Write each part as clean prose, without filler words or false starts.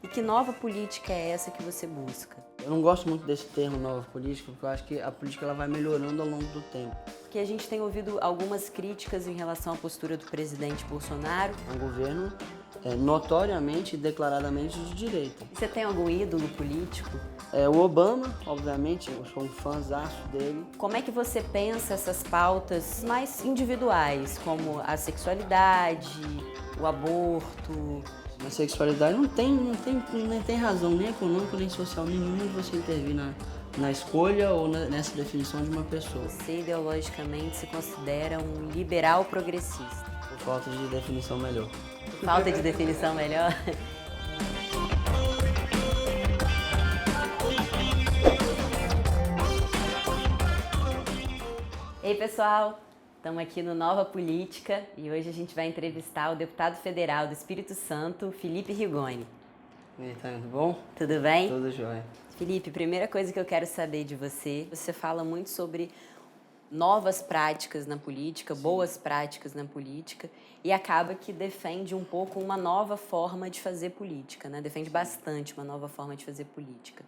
E que nova política é essa que você busca? Eu não gosto muito desse termo nova política, porque eu acho que a política ela vai melhorando ao longo do tempo. Porque a gente tem ouvido algumas críticas em relação à postura do presidente Bolsonaro. É um governo notoriamente e declaradamente de direita. Você tem algum ídolo político? O Obama, obviamente, eu sou um fãzaço dele. Como é que você pensa essas pautas mais individuais, como a sexualidade, o aborto? Na sexualidade não tem razão nem econômica nem social nenhuma de você intervir na escolha ou nessa definição de uma pessoa. Você ideologicamente se considera um liberal progressista. Por falta de definição melhor. Falta de definição melhor? Ei, pessoal! Estamos aqui no Nova Política e hoje a gente vai entrevistar o deputado federal do Espírito Santo, Felipe Rigoni. E aí, tá tudo bom? Tudo bem? Tudo jóia. Felipe, primeira coisa que eu quero saber de você, você fala muito sobre novas práticas na política, boas práticas na política, e acaba que defende um pouco uma nova forma de fazer política, né? Defende bastante uma nova forma de fazer política.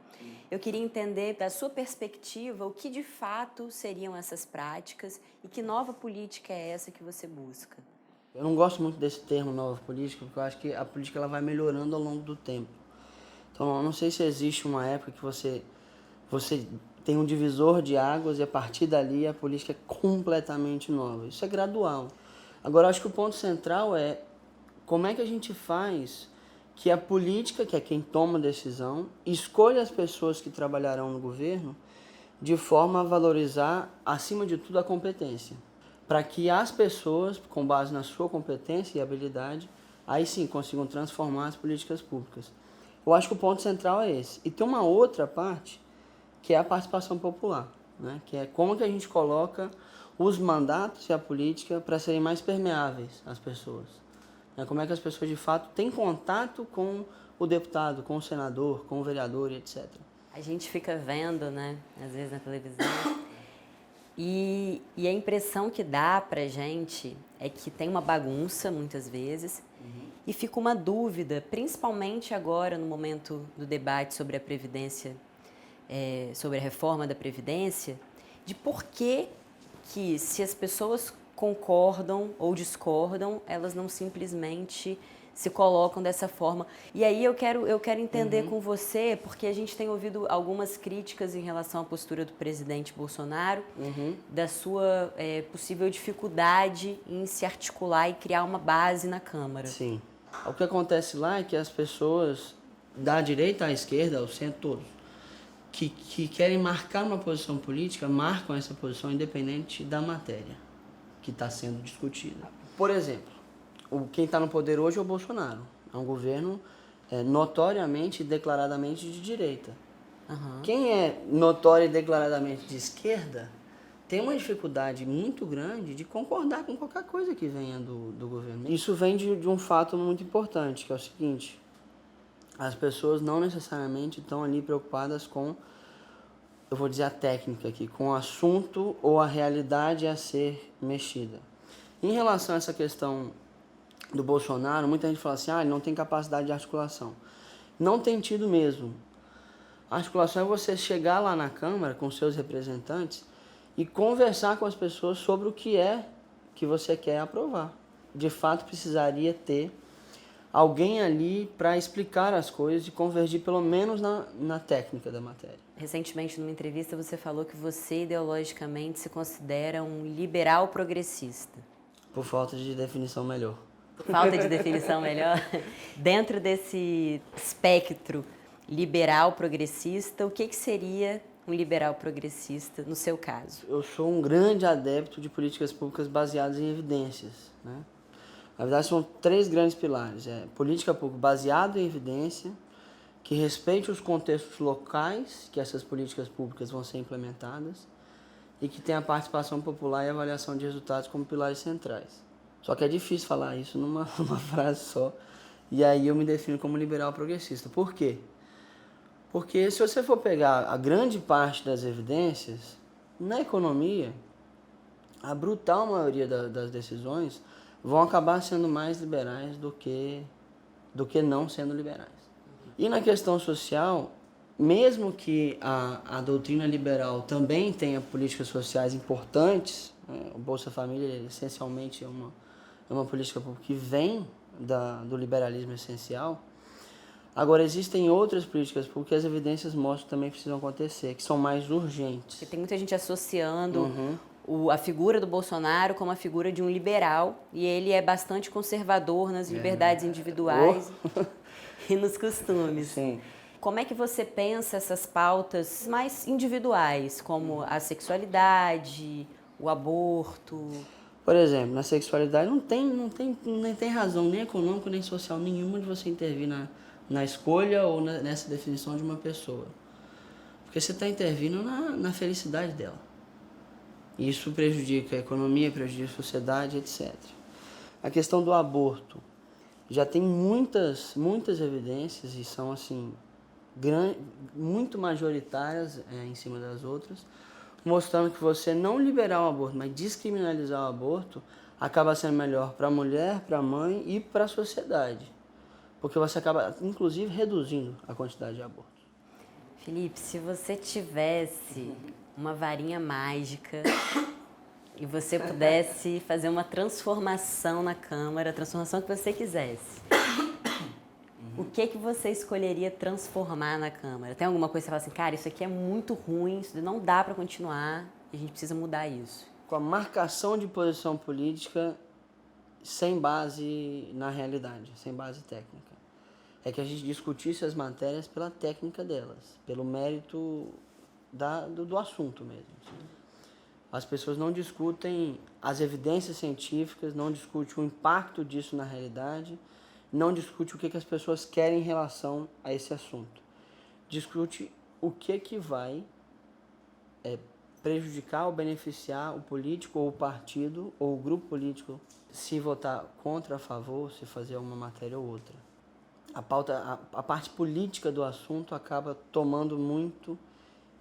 Eu queria entender, da sua perspectiva, o que de fato seriam essas práticas e que nova política é essa que você busca? Eu não gosto muito desse termo nova política, porque eu acho que a política ela vai melhorando ao longo do tempo. Então, eu não sei se existe uma época que você tem um divisor de águas e a partir dali a política é completamente nova. Isso é gradual. Agora, eu acho que o ponto central é como é que a gente faz que a política, que é quem toma a decisão, escolha as pessoas que trabalharão no governo de forma a valorizar, acima de tudo, a competência. Para que as pessoas, com base na sua competência e habilidade, aí sim consigam transformar as políticas públicas. Eu acho que o ponto central é esse. E tem uma outra parte, que é a participação popular, né? Que é como que a gente coloca os mandatos e a política para serem mais permeáveis às pessoas. Como é que as pessoas, de fato, têm contato com o deputado, com o senador, com o vereador e etc. A gente fica vendo, né, às vezes na televisão, e a impressão que dá pra gente é que tem uma bagunça, muitas vezes, e fica uma dúvida, principalmente agora no momento do debate sobre a Previdência, sobre a reforma da Previdência, de por que se as pessoas concordam ou discordam, elas não simplesmente se colocam dessa forma. E aí eu quero entender com você, porque a gente tem ouvido algumas críticas em relação à postura do presidente Bolsonaro, da sua possível dificuldade em se articular e criar uma base na Câmara. Sim. O que acontece lá é que as pessoas, da direita à esquerda, ao centro, todos, que querem marcar uma posição política, marcam essa posição independente da matéria que está sendo discutida. Por exemplo, quem está no poder hoje é o Bolsonaro. É um governo notoriamente e declaradamente de direita. Quem é notório e declaradamente de esquerda tem uma dificuldade muito grande de concordar com qualquer coisa que venha do governo. Isso vem de um fato muito importante, que é o seguinte: as pessoas não necessariamente estão ali preocupadas com, eu vou dizer a técnica aqui, com o assunto ou a realidade a ser mexida. Em relação a essa questão do Bolsonaro, muita gente fala assim, ele não tem capacidade de articulação. Não tem tido mesmo. A articulação é você chegar lá na Câmara com seus representantes e conversar com as pessoas sobre o que é que você quer aprovar. De fato, precisaria ter alguém ali para explicar as coisas e convergir pelo menos na técnica da matéria. Recentemente, numa entrevista, você falou que você ideologicamente se considera um liberal progressista. Por falta de definição melhor. Falta de definição melhor. Dentro desse espectro liberal progressista, o que seria um liberal progressista no seu caso? Eu sou um grande adepto de políticas públicas baseadas em evidências, né? Na verdade, são 3 grandes pilares. Política pública baseada em evidência, que respeite os contextos locais que essas políticas públicas vão ser implementadas e que tenha a participação popular e avaliação de resultados como pilares centrais. Só que é difícil falar isso numa frase só. E aí eu me defino como liberal progressista. Por quê? Porque se você for pegar a grande parte das evidências, na economia, a brutal maioria das decisões vão acabar sendo mais liberais do que não sendo liberais. E na questão social, mesmo que a doutrina liberal também tenha políticas sociais importantes, o Bolsa Família essencialmente é uma política pública que vem do liberalismo essencial. Agora, existem outras políticas públicas que as evidências mostram que também precisam acontecer, que são mais urgentes. Porque tem muita gente associando a figura do Bolsonaro como a figura de um liberal, e ele é bastante conservador nas liberdades individuais e nos costumes. Sim. Como é que você pensa essas pautas mais individuais, como a sexualidade, o aborto? Por exemplo, na sexualidade não tem razão nem econômica nem social nenhuma de você intervir na escolha ou nessa definição de uma pessoa. Porque você está intervindo na felicidade dela. Isso prejudica a economia, prejudica a sociedade, etc. A questão do aborto. Já tem muitas evidências e são assim muito majoritárias em cima das outras, mostrando que você não liberar o aborto, mas descriminalizar o aborto, acaba sendo melhor para a mulher, para a mãe e para a sociedade. Porque você acaba, inclusive, reduzindo a quantidade de abortos. Felipe, se você tivesse uma varinha mágica e você pudesse fazer uma transformação na Câmara, a transformação que você quisesse, o que você escolheria transformar na Câmara? Tem alguma coisa que você fala assim, cara, isso aqui é muito ruim, isso não dá para continuar, e a gente precisa mudar isso? Com a marcação de posição política sem base na realidade, sem base técnica. É que a gente discutisse as matérias pela técnica delas, pelo mérito do assunto mesmo. Assim. As pessoas não discutem as evidências científicas, não discutem o impacto disso na realidade, não discute o que as pessoas querem em relação a esse assunto. Discute o que vai prejudicar ou beneficiar o político ou o partido ou o grupo político se votar contra, a favor, se fazer uma matéria ou outra. A parte política do assunto acaba tomando muito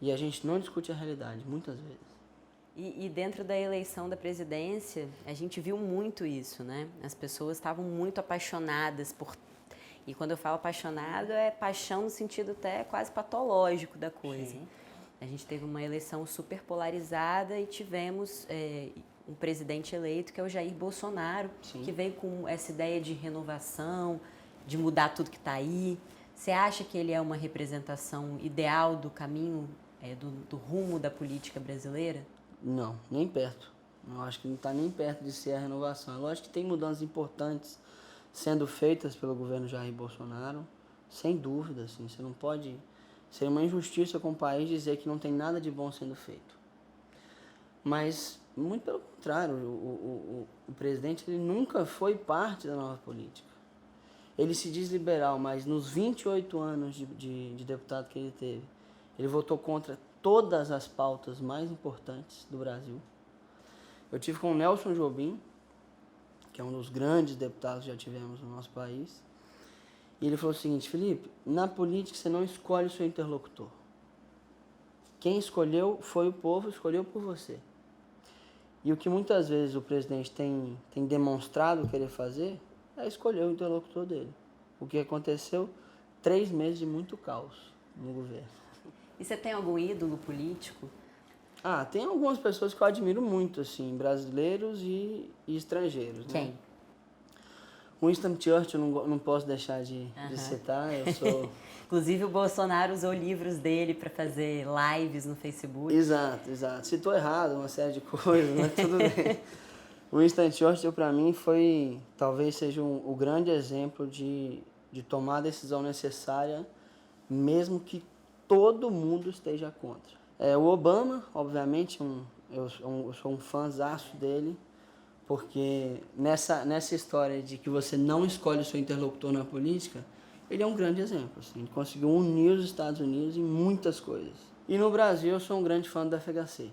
e a gente não discute a realidade, muitas vezes. E dentro da eleição da presidência, a gente viu muito isso, né? As pessoas estavam muito apaixonadas por... E quando eu falo apaixonado, é paixão no sentido até quase patológico da coisa. Sim. A gente teve uma eleição super polarizada e tivemos um presidente eleito, que é o Jair Bolsonaro, Sim. que veio com essa ideia de renovação, de mudar tudo que está aí. Você acha que ele é uma representação ideal do caminho, do rumo da política brasileira? Não, nem perto. Eu acho que não está nem perto de ser a renovação. É lógico que tem mudanças importantes sendo feitas pelo governo Jair Bolsonaro, sem dúvida. Assim, você não pode ser uma injustiça com o país dizer que não tem nada de bom sendo feito. Mas, muito pelo contrário, o presidente ele nunca foi parte da nova política. Ele se diz liberal, mas nos 28 anos de deputado que ele teve, ele votou contra todas as pautas mais importantes do Brasil. Eu tive com o Nelson Jobim, que é um dos grandes deputados que já tivemos no nosso país, e ele falou o seguinte: Felipe, na política você não escolhe o seu interlocutor. Quem escolheu foi o povo, escolheu por você. E o que muitas vezes o presidente tem demonstrado querer fazer é escolher o interlocutor dele. O que aconteceu? 3 meses de muito caos no governo. E você tem algum ídolo político? Tem algumas pessoas que eu admiro muito, assim, brasileiros e estrangeiros. Quem? Né? Winston Churchill, não posso deixar de citar, eu sou... Inclusive o Bolsonaro usou livros dele para fazer lives no Facebook. Exato. Citou errado uma série de coisas, mas tudo bem. Winston Churchill, para mim, talvez seja o grande exemplo de tomar a decisão necessária, mesmo que todo mundo esteja contra. O Obama, obviamente, eu sou um fãzaço dele, porque nessa história de que você não escolhe o seu interlocutor na política, ele é um grande exemplo. Assim, ele conseguiu unir os Estados Unidos em muitas coisas. E no Brasil, eu sou um grande fã do FHC,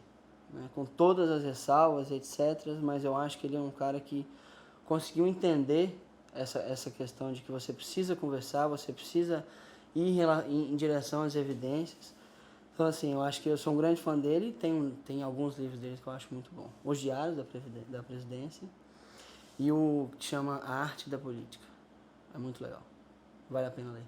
né, com todas as ressalvas, etc., mas eu acho que ele é um cara que conseguiu entender essa questão de que você precisa conversar, você precisa ir em direção às evidências. Então, assim, eu acho que eu sou um grande fã dele, tem alguns livros dele que eu acho muito bom. Os Diários da Presidência e o que chama A Arte da Política. É muito legal. Vale a pena ler.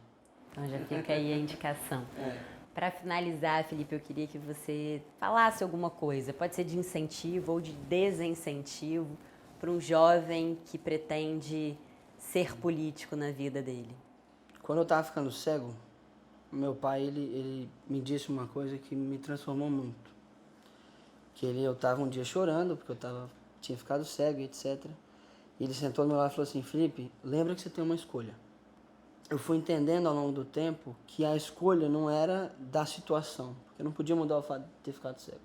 Então já fica aí a indicação. É. Para finalizar, Felipe, eu queria que você falasse alguma coisa. Pode ser de incentivo ou de desincentivo para um jovem que pretende ser político na vida dele. Quando eu estava ficando cego, meu pai ele me disse uma coisa que me transformou muito. Eu estava um dia chorando porque tinha ficado cego, etc. E ele sentou do meu lado e falou assim: Felipe, lembra que você tem uma escolha. Eu fui entendendo ao longo do tempo que a escolha não era da situação, porque eu não podia mudar o fato de ter ficado cego.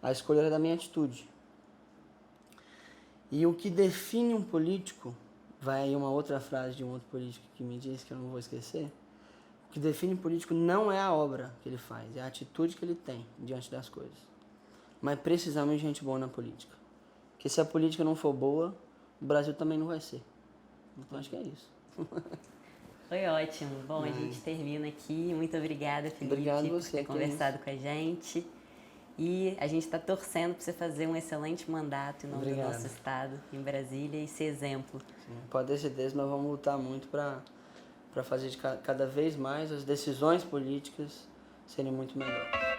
A escolha era da minha atitude. E o que define um político, vai aí uma outra frase de um outro político que me disse, que eu não vou esquecer, o que define um político não é a obra que ele faz, é a atitude que ele tem diante das coisas. Mas precisamos de gente boa na política. Porque se a política não for boa, o Brasil também não vai ser. Então acho que é isso. Foi ótimo. Bom, a gente termina aqui. Muito obrigada, Felipe, Obrigado por você, ter conversado com a gente. E a gente está torcendo para você fazer um excelente mandato em nome do nosso estado, em Brasília, e ser exemplo. Sim, pode ter certeza, nós vamos lutar muito para fazer cada vez mais as decisões políticas serem muito melhores.